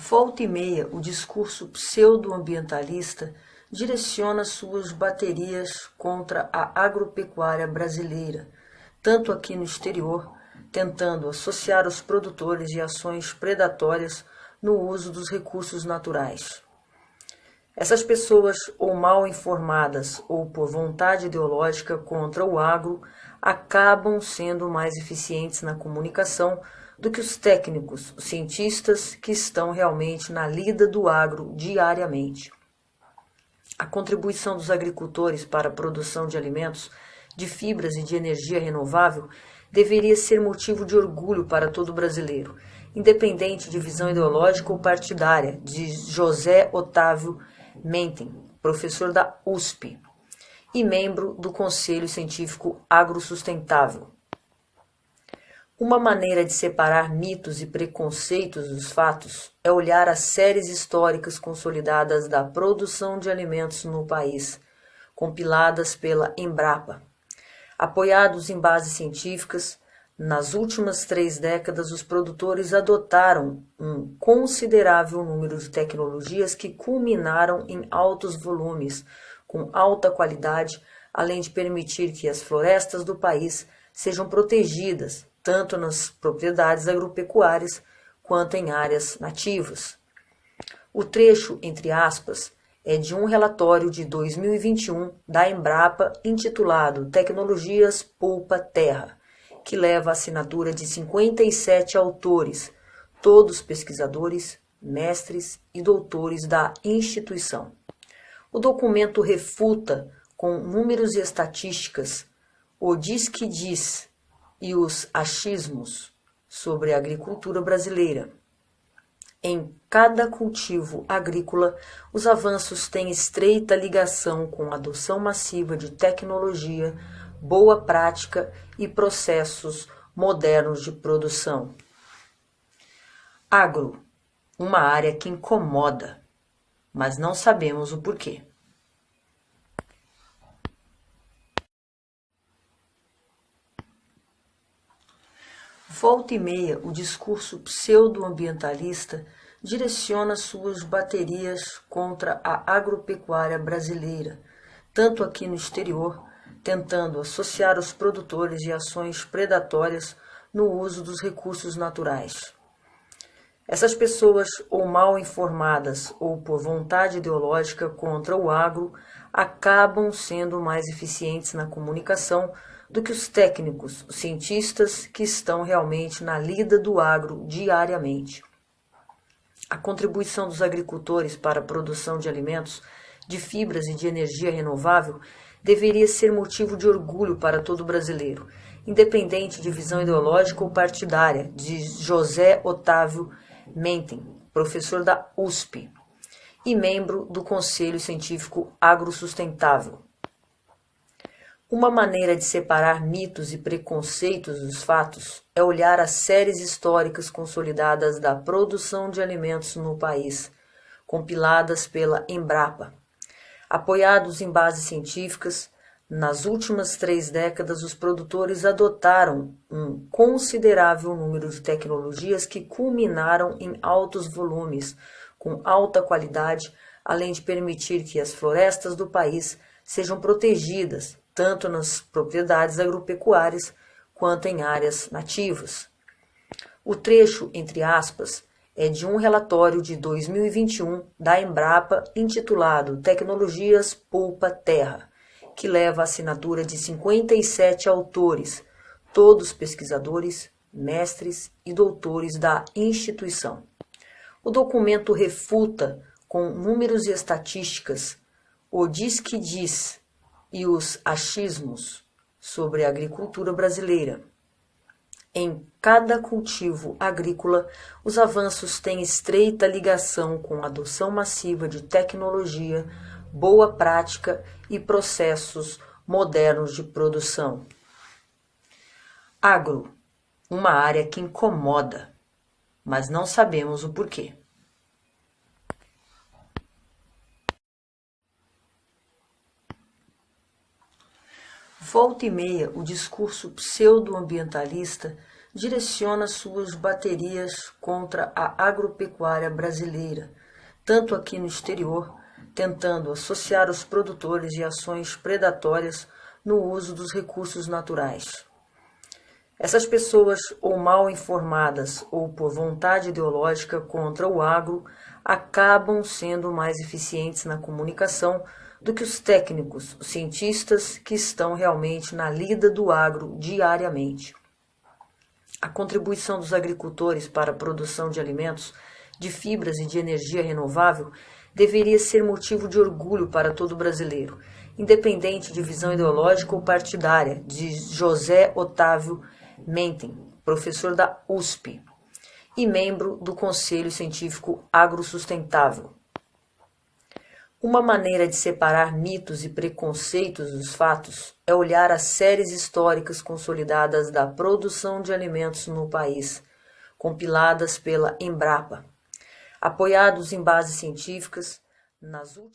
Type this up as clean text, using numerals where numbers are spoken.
Volta e meia, o discurso pseudo-ambientalista direciona suas baterias contra a agropecuária brasileira, tanto aqui no exterior, tentando associar os produtores e ações predatórias no uso dos recursos naturais. Essas pessoas, ou mal informadas ou por vontade ideológica contra o agro, acabam sendo mais eficientes na comunicação do que os técnicos, os cientistas que estão realmente na lida do agro diariamente. A contribuição dos agricultores para a produção de alimentos, de fibras e de energia renovável deveria ser motivo de orgulho para todo brasileiro, independente de visão ideológica ou partidária, diz José Otávio Menten, professor da USP e membro do Conselho Científico Agrosustentável. Uma maneira de separar mitos e preconceitos dos fatos é olhar as séries históricas consolidadas da produção de alimentos no país, compiladas pela Embrapa. Apoiados em bases científicas, nas últimas 3 décadas os produtores adotaram um considerável número de tecnologias que culminaram em altos volumes, com alta qualidade, além de permitir que as florestas do país sejam protegidas, tanto nas propriedades agropecuárias quanto em áreas nativas. O trecho, entre aspas, é de um relatório de 2021 da Embrapa intitulado Tecnologias Poupa Terra, que leva a assinatura de 57 autores, todos pesquisadores, mestres e doutores da instituição. O documento refuta, com números e estatísticas, o diz que diz e os achismos sobre a agricultura brasileira. Em cada cultivo agrícola, os avanços têm estreita ligação com a adoção massiva de tecnologia, boa prática e processos modernos de produção. Agro, uma área que incomoda, mas não sabemos o porquê. Volta e meia, o discurso pseudo-ambientalista direciona suas baterias contra a agropecuária brasileira, tanto aqui no exterior, tentando associar os produtores e ações predatórias no uso dos recursos naturais. Essas pessoas, ou mal informadas ou por vontade ideológica contra o agro, acabam sendo mais eficientes na comunicação do que os técnicos, os cientistas que estão realmente na lida do agro diariamente. A contribuição dos agricultores para a produção de alimentos, de fibras e de energia renovável deveria ser motivo de orgulho para todo brasileiro, independente de visão ideológica ou partidária, diz José Otávio Menten, professor da USP e membro do Conselho Científico Agrosustentável. Uma maneira de separar mitos e preconceitos dos fatos é olhar as séries históricas consolidadas da produção de alimentos no país, compiladas pela Embrapa. Apoiados em bases científicas, nas últimas 3 décadas os produtores adotaram um considerável número de tecnologias que culminaram em altos volumes, com alta qualidade, além de permitir que as florestas do país sejam protegidas, tanto nas propriedades agropecuárias quanto em áreas nativas. O trecho, entre aspas, é de um relatório de 2021 da Embrapa intitulado Tecnologias Poupa Terra, que leva a assinatura de 57 autores, todos pesquisadores, mestres e doutores da instituição. O documento refuta, com números e estatísticas, o diz que diz e os achismos sobre a agricultura brasileira. Em cada cultivo agrícola, os avanços têm estreita ligação com a adoção massiva de tecnologia, boa prática e processos modernos de produção. Agro, uma área que incomoda, mas não sabemos o porquê. Volta e meia, o discurso pseudo-ambientalista direciona suas baterias contra a agropecuária brasileira, tanto aqui no exterior, tentando associar os produtores de ações predatórias no uso dos recursos naturais. Essas pessoas, ou mal informadas ou por vontade ideológica contra o agro, acabam sendo mais eficientes na comunicação do que os técnicos, os cientistas que estão realmente na lida do agro diariamente. A contribuição dos agricultores para a produção de alimentos, de fibras e de energia renovável deveria ser motivo de orgulho para todo brasileiro, independente de visão ideológica ou partidária, diz José Otávio Menten, professor da USP e membro do Conselho Científico Agrosustentável. Uma maneira de separar mitos e preconceitos dos fatos é olhar as séries históricas consolidadas da produção de alimentos no país, compiladas pela Embrapa, apoiados em bases científicas nas últimas